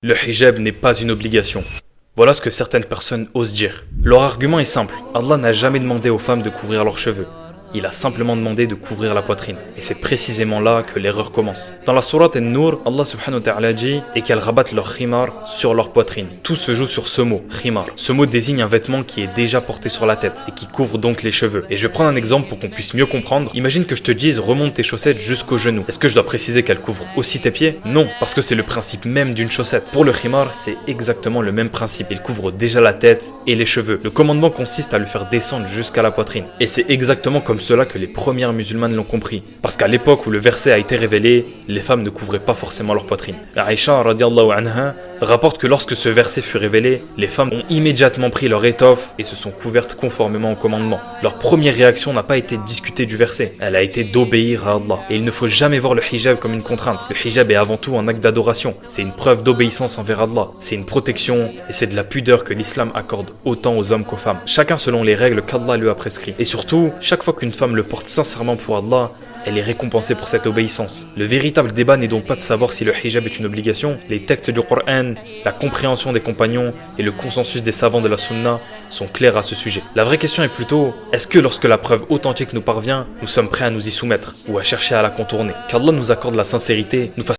Le hijab n'est pas une obligation. Voilà ce que certaines personnes osent dire. Leur argument est simple. Allah n'a jamais demandé aux femmes de couvrir leurs cheveux. Il a simplement demandé de couvrir la poitrine. Et c'est précisément là que l'erreur commence. Dans la sourate An-Nur, Allah subhanahu wa ta'ala dit et qu'elles rabattent leur khimar sur leur poitrine. Tout se joue sur ce mot, khimar. Ce mot désigne un vêtement qui est déjà porté sur la tête et qui couvre donc les cheveux. Et je vais prendre un exemple pour qu'on puisse mieux comprendre. Imagine que je te dise remonte tes chaussettes jusqu'aux genoux. Est-ce que je dois préciser qu'elles couvrent aussi tes pieds? Non, parce que c'est le principe même d'une chaussette. Pour le khimar, c'est exactement le même principe. Il couvre déjà la tête et les cheveux. Le commandement consiste à le faire descendre jusqu'à la poitrine. Et c'est exactement comme cela que les premières musulmanes l'ont compris. Parce qu'à l'époque où le verset a été révélé, les femmes ne couvraient pas forcément leur poitrine. Aïcha radiallahu anha rapporte que lorsque ce verset fut révélé, les femmes ont immédiatement pris leur étoffe et se sont couvertes conformément au commandement. Leur première réaction n'a pas été de discuter du verset, elle a été d'obéir à Allah. Et il ne faut jamais voir le hijab comme une contrainte. Le hijab est avant tout un acte d'adoration. C'est une preuve d'obéissance envers Allah. C'est une protection et c'est de la pudeur que l'islam accorde autant aux hommes qu'aux femmes. Chacun selon les règles qu'Allah lui a prescrites. Et surtout, chaque fois qu'une femme le porte sincèrement pour Allah, elle est récompensée pour cette obéissance. Le véritable débat n'est donc pas de savoir si le hijab est une obligation. Les textes du Coran, la compréhension des compagnons et le consensus des savants de la sunna sont clairs à ce sujet. La vraie question est plutôt, est-ce que lorsque la preuve authentique nous parvient, nous sommes prêts à nous y soumettre ou à chercher à la contourner? Qu'Allah nous accorde la sincérité, nous fasse